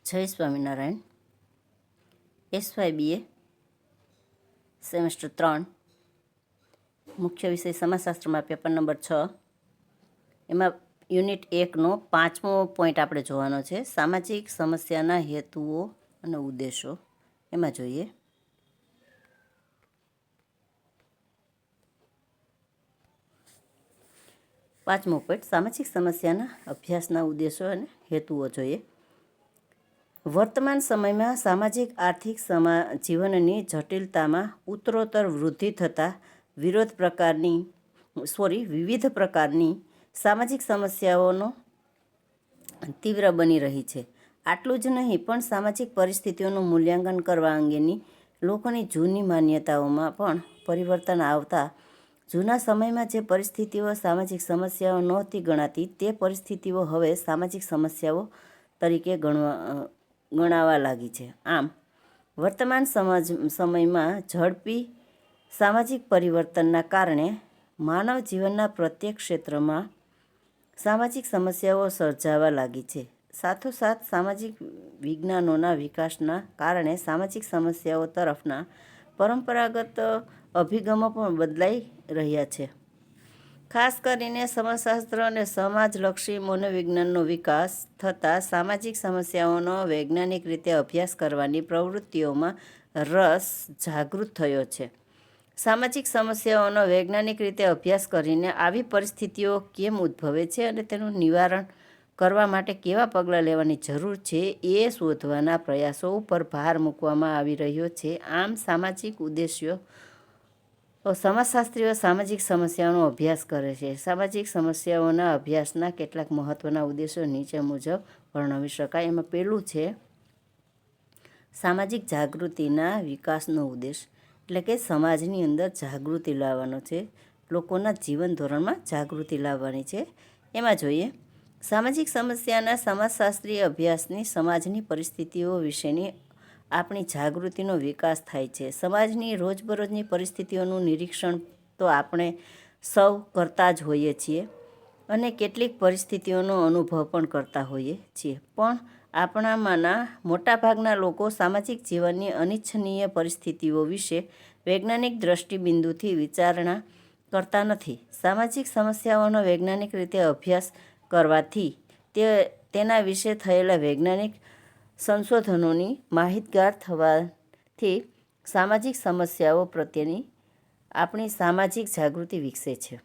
જય Swaminarayan. SYBA semester 3 મુખ્ય વિષય સમાજશાસ્ત્રમાં પેપર નંબર 6 એમાં યુનિટ 1નો 5મો પોઈન્ટ આપણે જોવાનો છે. સામાજિક સમસ્યાના હેતુઓ અને ઉદ્દેશો. એમાં જોઈએ પાંચમો પોઈન્ટ સામાજિક સમસ્યાના અભ્યાસના ઉદ્દેશો અને હેતુઓ જોઈએ. વર્તમાન સમયમાં સામાજિક આર્થિક જીવનની જટિલતામાં ઉત્તરોત્તર વૃદ્ધિ થતાં વિવિધ પ્રકારની સામાજિક સમસ્યાઓનો તીવ્ર બની રહી છે. આટલું જ નહીં પણ સામાજિક પરિસ્થિતિઓનું મૂલ્યાંકન કરવા અંગેની લોકોની જૂની માન્યતાઓમાં પણ પરિવર્તન આવતા જૂના સમયમાં જે પરિસ્થિતિઓ સામાજિક સમસ્યાઓ નહોતી ગણાતી તે પરિસ્થિતિઓ હવે સામાજિક સમસ્યાઓ તરીકે ગણાવા લાગી છે. આમ વર્તમાન સમયમાં ઝડપી સામાજિક પરિવર્તનના કારણે માનવ જીવનના પ્રત્યેક ક્ષેત્રમાં સામાજિક સમસ્યાઓ સર્જાવા લાગી છે. સાથોસાથ સામાજિક વિજ્ઞાનોના વિકાસના કારણે સામાજિક સમસ્યાઓ તરફના પરંપરાગત અભિગમો પણ બદલાઈ રહ્યા છે. ખાસ કરીને સમાજશાસ્ત્ર અને સમાજલક્ષી મનોવિજ્ઞાનનો વિકાસ થતાં સામાજિક સમસ્યાઓનો વૈજ્ઞાનિક રીતે અભ્યાસ કરવાની પ્રવૃત્તિઓમાં રસ જાગૃત થયો છે. સામાજિક સમસ્યાઓનો વૈજ્ઞાનિક રીતે અભ્યાસ કરીને આવી પરિસ્થિતિઓ કેમ ઉદ્ભવે છે અને તેનું નિવારણ કરવા માટે કેવા પગલાં લેવાની જરૂર છે એ શોધવાના પ્રયાસો ઉપર ભાર મૂકવામાં આવી રહ્યો છે. આમ સામાજિક ઉદ્દેશ્યો સમાજશાસ્ત્રીઓ સામાજિક સમસ્યાઓનો અભ્યાસ કરે છે. સામાજિક સમસ્યાઓના અભ્યાસના કેટલાક મહત્ત્વના ઉદ્દેશો નીચે મુજબ વર્ણવી શકાય. એમાં પહેલું છે સામાજિક જાગૃતિના વિકાસનો ઉદ્દેશ, એટલે કે સમાજની અંદર જાગૃતિ લાવવાનો છે, લોકોના જીવન ધોરણમાં જાગૃતિ લાવવાની છે. એમાં જોઈએ સામાજિક સમસ્યાના સમાજશાસ્ત્રીય અભ્યાસની સમાજની પરિસ્થિતિઓ વિશેની આપણી જાગૃતિનો વિકાસ થાય છે. સમાજની રોજબરોજની પરિસ્થિતિઓનું નિરીક્ષણ તો આપણે સૌ કરતા જ હોઈએ છીએ અને કેટલીક પરિસ્થિતિઓનો અનુભવ પણ કરતા હોઈએ છીએ, પણ આપણામાંના મોટાભાગના લોકો સામાજિક જીવનની અનિચ્છનીય પરિસ્થિતિઓ વિશે વૈજ્ઞાનિક દૃષ્ટિબિંદુથી વિચારણા કરતા નથી. સામાજિક સમસ્યાઓનો વૈજ્ઞાનિક રીતે અભ્યાસ કરવાથી તેના વિશે થયેલા વૈજ્ઞાનિક સંશોધનોની માહિતગાર થવાથી સામાજિક સમસ્યાઓ પ્રત્યેની આપણી સામાજિક જાગૃતિ વિકસે છે.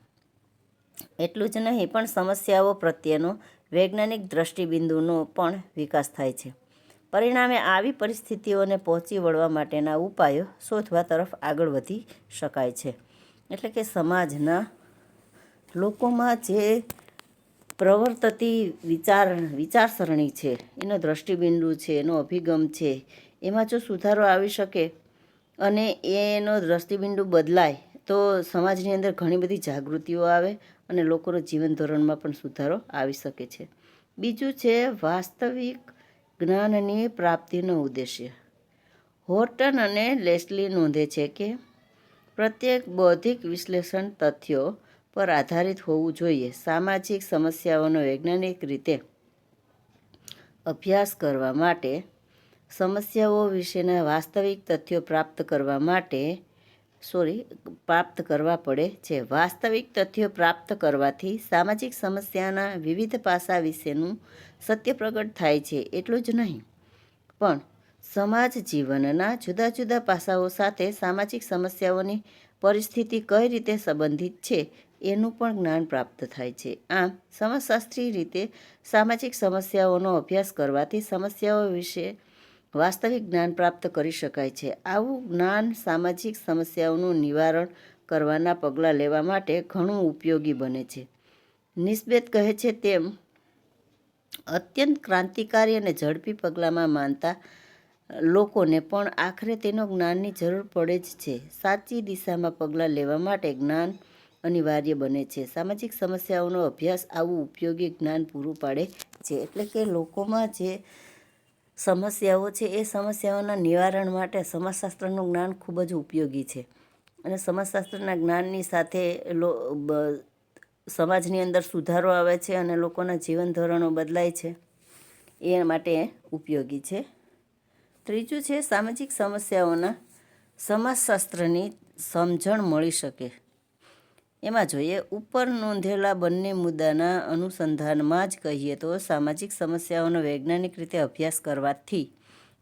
એટલું જ નહીં પણ સમસ્યાઓ પ્રત્યેનો વૈજ્ઞાનિક દૃષ્ટિબિંદુનો પણ વિકાસ થાય છે. પરિણામે આવી પરિસ્થિતિઓને પહોંચી વળવા માટેના ઉપાયો શોધવા તરફ આગળ વધી શકાય છે. એટલે કે સમાજના લોકોમાં જે પ્રવર્તતી વિચારસરણી છે, એનો દૃષ્ટિબિંદુ છે, એનો અભિગમ છે, એમાં જો સુધારો આવી શકે અને એનો દૃષ્ટિબિંદુ બદલાય તો સમાજની અંદર ઘણી બધી જાગૃતિઓ આવે અને લોકોના જીવન ધોરણમાં પણ સુધારો આવી શકે છે. બીજું છે વાસ્તવિક જ્ઞાનની પ્રાપ્તિનો ઉદ્દેશ્ય. હોર્ટન અને લેસ્લી નોંધે છે કે પ્રત્યેક બૌદ્ધિક વિશ્લેષણ તથ્યો પર આધારિત હોવું જોઈએ. સામાજિક સમસ્યાઓનો વૈજ્ઞાનિક રીતે અભ્યાસ કરવા માટે સમસ્યાઓ વિશેના વાસ્તવિક તથ્યો પ્રાપ્ત કરવા પડે છે. વાસ્તવિક તથ્યો પ્રાપ્ત કરવાથી સામાજિક સમસ્યાના વિવિધ પાસા વિશેનું સત્ય પ્રગટ થાય છે. એટલું જ નહીં પણ સમાજ જીવનના જુદા જુદા પાસાઓ સાથે સામાજિક સમસ્યાઓની પરિસ્થિતિ કઈ રીતે સંબંધિત છે એનું પણ જ્ઞાન પ્રાપ્ત થાય છે. આમ સમાજશાસ્ત્રીય રીતે સામાજિક સમસ્યાઓનો અભ્યાસ કરવાથી સમસ્યાઓ વિશે વાસ્તવિક જ્ઞાન પ્રાપ્ત કરી શકાય છે. આવું જ્ઞાન સામાજિક સમસ્યાઓનું નિવારણ કરવાના પગલાં લેવા માટે ઘણું ઉપયોગી બને છે. નિસ્બેત કહે છે તેમ અત્યંત ક્રાંતિકારી અને ઝડપી પગલાંમાં માનતા લોકોને પણ આખરે તેનો જ્ઞાનની જરૂર પડે જ છે. સાચી દિશામાં પગલાં લેવા માટે જ્ઞાન અનિવાર્ય બને છે. સામાજિક સમસ્યાઓનો અભ્યાસ આવું ઉપયોગી જ્ઞાન પૂરું પાડે છે. એટલે કે લોકોમાં જે સમસ્યાઓ છે એ સમસ્યાઓના નિવારણ માટે સમાજશાસ્ત્રનું જ્ઞાન ખૂબ જ ઉપયોગી છે અને સમાજશાસ્ત્રના જ્ઞાનની સાથે સમાજની અંદર સુધારો આવે છે અને લોકોના જીવન ધોરણો બદલાય છે. એ માટે ઉપયોગી છે. ત્રીજું છે સામાજિક સમસ્યાઓના સમાજશાસ્ત્રની સમજણ મળી શકે. એમાં જોઈએ ઉપર નોંધેલા બંને મુદ્દાના અનુસંધાનમાં જ કહીએ તો સામાજિક સમસ્યાઓનો વૈજ્ઞાનિક રીતે અભ્યાસ કરવાથી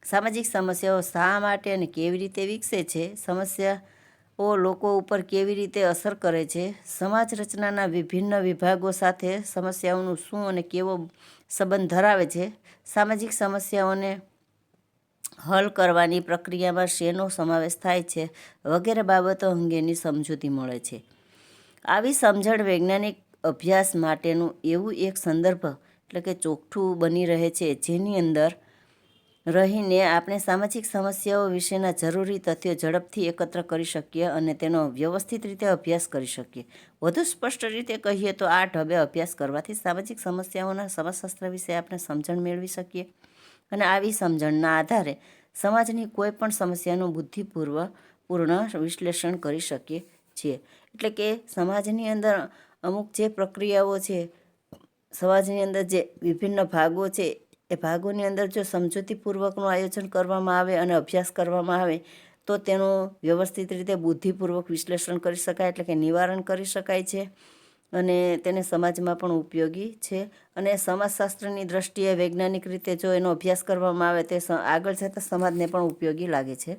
સામાજિક સમસ્યાઓ શા માટે અને કેવી રીતે વિકસે છે, સમસ્યાઓ લોકો ઉપર કેવી રીતે અસર કરે છે, સમાજ રચનાના વિભિન્ન વિભાગો સાથે સમસ્યાઓનું શું અને કેવો સંબંધ ધરાવે છે, સામાજિક સમસ્યાઓને હલ કરવાની પ્રક્રિયામાં શેનો સમાવેશ થાય છે વગેરે બાબતો અંગેની સમજૂતી મળે છે. આવી સમજણ વૈજ્ઞાનિક અભ્યાસ માટેનું એવું એક સંદર્ભ એટલે કે ચોકઠું બની રહે છે જેની અંદર રહીને આપણે સામાજિક સમસ્યાઓ વિશેના જરૂરી તથ્યો ઝડપથી એકત્ર કરી શકીએ અને તેનો વ્યવસ્થિત રીતે અભ્યાસ કરી શકીએ. વધુ સ્પષ્ટ રીતે કહીએ તો આ ઢબે અભ્યાસ કરવાથી સામાજિક સમસ્યાઓના સમાજશાસ્ત્ર વિશે આપણે સમજણ મેળવી શકીએ અને આવી સમજણના આધારે સમાજની કોઈ પણ સમસ્યાનું બુદ્ધિપૂર્ણ વિશ્લેષણ કરી શકીએ છીએ. એટલે કે સમાજની અંદર અમુક જે પ્રક્રિયાઓ છે, સમાજની અંદર જે વિભિન્ન ભાગો છે, એ ભાગોની અંદર જો સમજૂતીપૂર્વકનું આયોજન કરવામાં આવે અને અભ્યાસ કરવામાં આવે તો તેનું વ્યવસ્થિત રીતે બુદ્ધિપૂર્વક વિશ્લેષણ કરી શકાય, એટલે કે નિવારણ કરી શકાય છે અને તેને સમાજમાં પણ ઉપયોગી છે. અને સમાજશાસ્ત્રની દ્રષ્ટિએ વૈજ્ઞાનિક રીતે જો એનો અભ્યાસ કરવામાં આવે તે આગળ જતાં સમાજને પણ ઉપયોગી લાગે છે.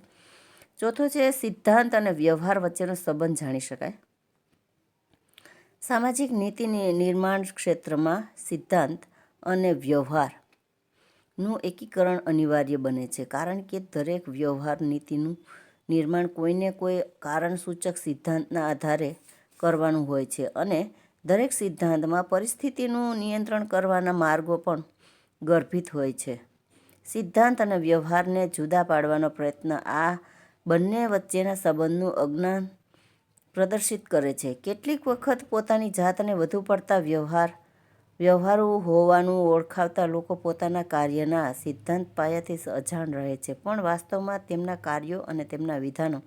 ચોથો છે સિદ્ધાંત અને વ્યવહાર વચ્ચેનો સંબંધ જાણી શકાય. સામાજિક નીતિની નિર્માણ ક્ષેત્રમાં સિદ્ધાંત અને વ્યવહારનું એકીકરણ અનિવાર્ય બને છે, કારણ કે દરેક વ્યવહાર નીતિનું નિર્માણ કોઈને કોઈ કારણસૂચક સિદ્ધાંતના આધારે કરવાનું હોય છે અને દરેક સિદ્ધાંતમાં પરિસ્થિતિનું નિયંત્રણ કરવાના માર્ગો પણ ગર્ભિત હોય છે. સિદ્ધાંત અને વ્યવહારને જુદા પાડવાનો પ્રયત્ન આ બંને વચ્ચેના સંબંધનું અજ્ઞાન પ્રદર્શિત કરે છે. કેટલીક વખત પોતાની જાતને વધુ પડતા વ્યવહારુ હોવાનું ઓળખાવતા લોકો પોતાના કાર્યના સિદ્ધાંત પાયાથી અજાણ રહે છે, પણ વાસ્તવમાં તેમના કાર્યો અને તેમના વિધાનો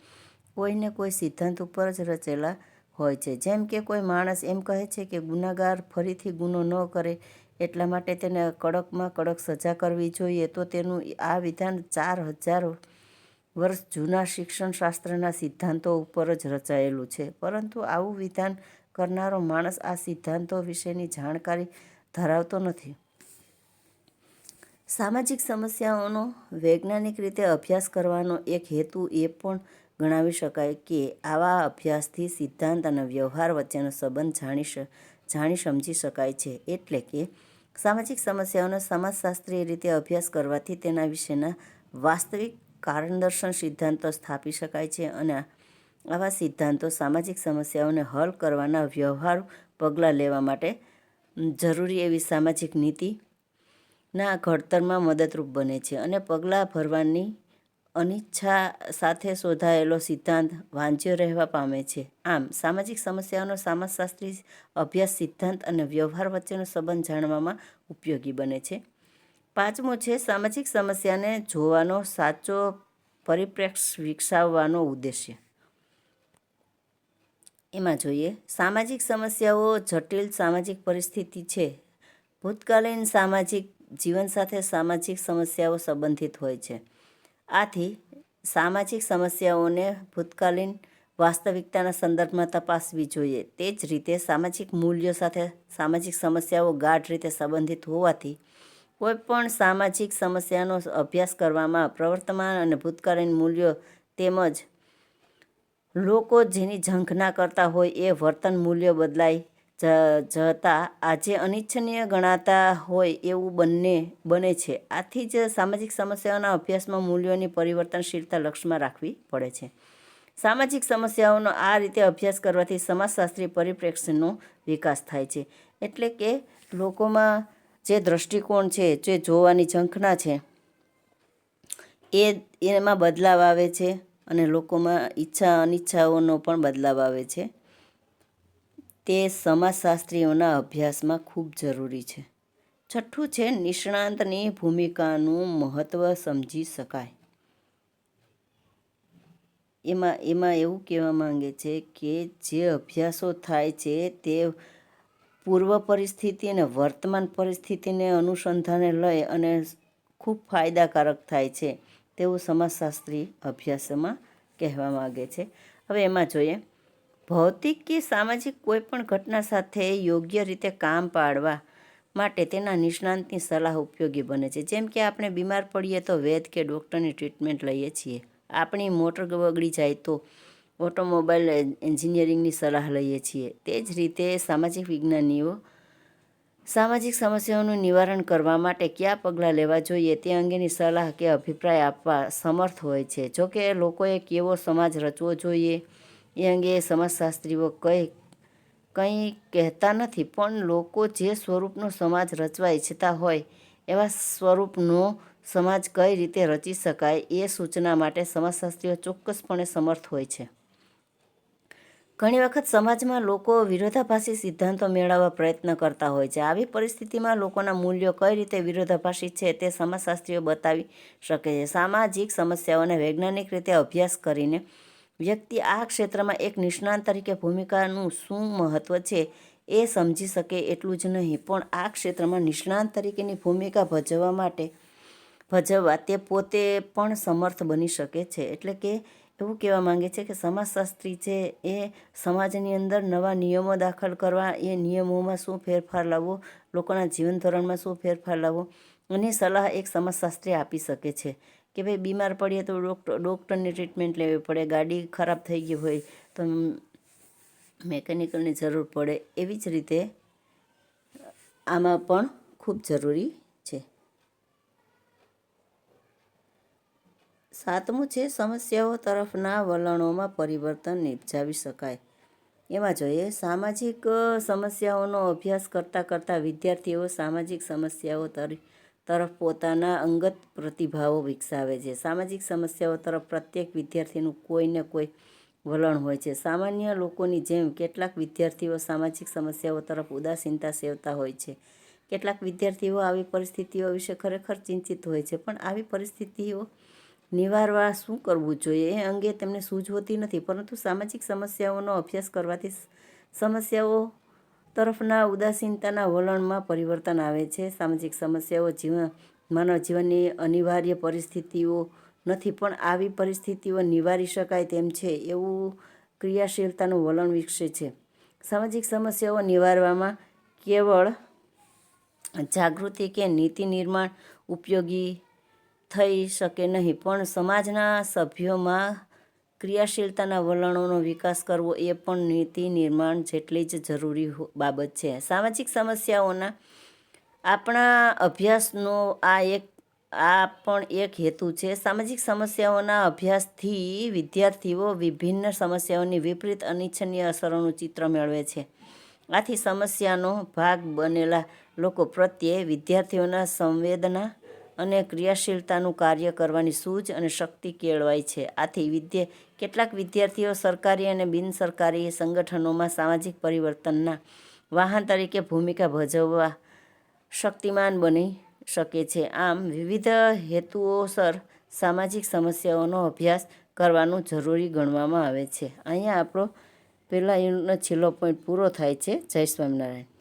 કોઈને કોઈ સિદ્ધાંત ઉપર જ રચેલા હોય છે. જેમ કે કોઈ માણસ એમ કહે છે કે ગુનેગાર ફરીથી ગુનો ન કરે એટલા માટે તેને કડકમાં કડક સજા કરવી જોઈએ, તો તેનું આ વિધાન 4000 વર્ષ જૂના શિક્ષણશાસ્ત્રના સિદ્ધાંતો ઉપર જ રચાયેલું છે. પરંતુ આવું વિધાન કરનારો માણસ આ સિદ્ધાંતો વિશેની જાણકારી ધરાવતો નથી. સામાજિક સમસ્યાઓનો વૈજ્ઞાનિક રીતે અભ્યાસ કરવાનો એક હેતુ એ પણ ગણાવી શકાય કે આવા અભ્યાસથી સિદ્ધાંત અને વ્યવહાર વચ્ચેનો સંબંધ જાણી સમજી શકાય છે. એટલે કે સામાજિક સમસ્યાઓનો સમાજશાસ્ત્રીય રીતે અભ્યાસ કરવાથી તેના વિશેના વાસ્તવિક કારણદર્શન સિદ્ધાંતો સ્થાપી શકાય છે અને આવા સિદ્ધાંતો સામાજિક સમસ્યાઓને હલ કરવાના વ્યવહારુ પગલાં લેવા માટે જરૂરી એવી સામાજિક નીતિના ઘડતરમાં મદદરૂપ બને છે અને પગલાં ભરવાની અનિચ્છા સાથે શોધાયેલો સિદ્ધાંત વાંચ્યો રહેવા પામે છે. આમ સામાજિક સમસ્યાઓનો સમાજશાસ્ત્રી અભ્યાસ સિદ્ધાંત અને વ્યવહાર વચ્ચેનો સંબંધ જાણવામાં ઉપયોગી બને છે. પાંચમો છે સામાજિક સમસ્યાને જોવાનો સાચો પરિપ્રેક્ષ્ય વિકસાવવાનો ઉદ્દેશ્ય. એમાં જોઈએ સામાજિક સમસ્યાઓ જટિલ સામાજિક પરિસ્થિતિ છે. ભૂતકાલીન સામાજિક જીવન સાથે સામાજિક સમસ્યાઓ સંબંધિત હોય છે. આથી સામાજિક સમસ્યાઓને ભૂતકાલીન વાસ્તવિકતાના સંદર્ભમાં તપાસવી જોઈએ. તે જ રીતે સામાજિક મૂલ્યો સાથે સામાજિક સમસ્યાઓ ગાઢ રીતે સંબંધિત હોવાથી કોઈ પણ સામાજિક સમસ્યાનો અભ્યાસ કરવામાં પ્રવર્તમાન અને ભૂતકાલીન મૂલ્યો તેમજ લોકો જેની ઝંખના કરતા હોય એ વર્તન મૂલ્યો બદલાઈ જતા આજે અનિચ્છનીય ગણાતા હોય એવું બને છે. આથી જ સામાજિક સમસ્યાઓના અભ્યાસમાં મૂલ્યોની પરિવર્તનશીલતા લક્ષ્યમાં રાખવી પડે છે. સામાજિક સમસ્યાઓનો આ રીતે અભ્યાસ કરવાથી સમાજશાસ્ત્રીય પરિપ્રેક્ષ્યનો વિકાસ થાય છે. એટલે કે લોકોમાં જે દૃષ્ટિકોણ છે, જે જોવાની ઝંખના છે એમાં બદલાવ આવે છે અને લોકોમાં ઈચ્છા અનિચ્છાઓનો પણ બદલાવ આવે છે. તે સમાજશાસ્ત્રીઓના અભ્યાસમાં ખૂબ જરૂરી છે. છઠ્ઠું છે નિષ્ણાતની ભૂમિકાનું મહત્ત્વ સમજી શકાય. એમાં એવું કહેવા માંગે છે કે જે અભ્યાસો થાય છે તે પૂર્વ પરિસ્થિતિ અને વર્તમાન પરિસ્થિતિને અનુસંધાને લઈ અને ખૂબ ફાયદાકારક થાય છે તેવું સમાજશાસ્ત્રી અભ્યાસમાં કહેવા માગે છે. હવે એમાં જોઈએ, ભૌતિક કે સામાજિક કોઈપણ ઘટના સાથે યોગ્ય રીતે કામ પાડવા માટે તેના નિષ્ણાંતની સલાહ ઉપયોગી બને છે. જેમ કે આપણે બીમાર પડીએ તો વૈદ કે ડૉક્ટરની ટ્રીટમેન્ટ લઈએ છીએ. આપણી મોટર બગડી જાય તો ઓટોમોબાઈલ એન્જિનિયરિંગની સલાહ લઈએ છીએ. તે જ રીતે સામાજિક વિજ્ઞાનીઓ સામાજિક સમસ્યાઓનું નિવારણ કરવા માટે કયા પગલાં લેવા જોઈએ તે અંગેની સલાહ કે અભિપ્રાય આપવા સમર્થ હોય છે. જોકે લોકોએ કેવો સમાજ રચવો જોઈએ એ અંગે સમાજશાસ્ત્રીઓ કંઈ કહેતા નથી, પણ લોકો જે સ્વરૂપનો સમાજ રચવા ઈચ્છતા હોય એવા સ્વરૂપનો સમાજ કઈ રીતે રચી શકાય એ સૂચના માટે સમાજશાસ્ત્રીઓ ચોક્કસપણે સમર્થ હોય છે. ઘણી વખત સમાજમાં લોકો વિરોધાભાસી સિદ્ધાંતો મેળવવા પ્રયત્ન કરતા હોય છે. આવી પરિસ્થિતિમાં લોકોના મૂલ્યો કઈ રીતે વિરોધાભાસી છે તે સમાજશાસ્ત્રીઓ બતાવી શકે છે. સામાજિક સમસ્યાઓને વૈજ્ઞાનિક રીતે અભ્યાસ કરીને વ્યક્તિ આ ક્ષેત્રમાં એક નિષ્ણાત તરીકે ભૂમિકાનું શું મહત્ત્વ છે એ સમજી શકે એટલું જ નહીં, પણ આ ક્ષેત્રમાં નિષ્ણાત તરીકેની ભૂમિકા ભજવવા તે પોતે પણ સમર્થ બની શકે છે. એટલે કે એવું કહેવા માંગે છે કે સમાજશાસ્ત્રી છે એ સમાજની અંદર નવા નિયમો દાખલ કરવા, એ નિયમોમાં શું ફેરફાર લાવવો, લોકોના જીવન ધોરણમાં શું ફેરફાર લાવવો એની સલાહ એક સમાજશાસ્ત્રી આપી શકે છે. કે ભાઈ બીમાર પડીએ તો ડૉક્ટરની ટ્રીટમેન્ટ લેવી પડે, ગાડી ખરાબ થઈ ગઈ હોય તો મેકેનિકલની જરૂર પડે. એવી જ રીતે આમાં પણ ખૂબ જરૂરી છે. 7મું છે સમસ્યાઓ તરફના વલણોમાં પરિવર્તન નિપજાવી શકાય. એમાં જોઈએ, સામાજિક સમસ્યાઓનો અભ્યાસ કરતાં વિદ્યાર્થીઓ સામાજિક સમસ્યાઓ તરફ પોતાના અંગત પ્રતિભાવો વિકસાવે છે. સામાજિક સમસ્યાઓ તરફ પ્રત્યેક વિદ્યાર્થીનું કોઈને કોઈ વલણ હોય છે. સામાન્ય લોકોની જેમ કેટલાક વિદ્યાર્થીઓ સામાજિક સમસ્યાઓ તરફ ઉદાસીનતા સેવતા હોય છે. કેટલાક વિદ્યાર્થીઓ આવી પરિસ્થિતિઓ વિશે ખરેખર ચિંતિત હોય છે, પણ આવી પરિસ્થિતિઓ નિવારવા શું કરવું જોઈએ એ અંગે તેમને સૂઝ હોતી નથી. પરંતુ સામાજિક સમસ્યાઓનો અભ્યાસ કરવાથી સમસ્યાઓ તરફના ઉદાસીનતાના વલણમાં પરિવર્તન આવે છે. સામાજિક સમસ્યાઓ માનવ જીવનની અનિવાર્ય પરિસ્થિતિઓ નથી, પણ આવી પરિસ્થિતિઓ નિવારી શકાય તેમ છે એવું ક્રિયાશીલતાનું વલણ વિકસે છે. સામાજિક સમસ્યાઓ નિવારવામાં કેવળ જાગૃતિ કે નીતિ નિર્માણ ઉપયોગી થઈ શકે નહીં, પણ સમાજના સભ્યોમાં ક્રિયાશીલતાના વલણોનો વિકાસ કરવો એ પણ નીતિ નિર્માણ જેટલી જ જરૂરી બાબત છે. સામાજિક સમસ્યાઓના આપણા અભ્યાસનો આ પણ એક હેતુ છે. સામાજિક સમસ્યાઓના અભ્યાસથી વિદ્યાર્થીઓ વિભિન્ન સમસ્યાઓની વિપરીત અનિચ્છનીય અસરોનું ચિત્ર મેળવે છે. આથી સમસ્યાનો ભાગ બનેલા લોકો પ્રત્યે વિદ્યાર્થીઓના સંવેદના અને ક્રિયાશીલતાનું કાર્ય કરવાની સૂઝ અને શક્તિ કેળવાય છે. આથી કેટલાક વિદ્યાર્થીઓ સરકારી અને બિનસરકારી સંગઠનોમાં સામાજિક પરિવર્તનના વાહન તરીકે ભૂમિકા ભજવવા શક્તિમાન બની શકે છે. આમ વિવિધ હેતુઓસર સામાજિક સમસ્યાઓનો અભ્યાસ કરવાનું જરૂરી ગણવામાં આવે છે. અહીંયા આપણો પહેલા યુનિટનો છેલ્લો પોઈન્ટ પૂરો થાય છે. જય સ્વામિનારાયણ.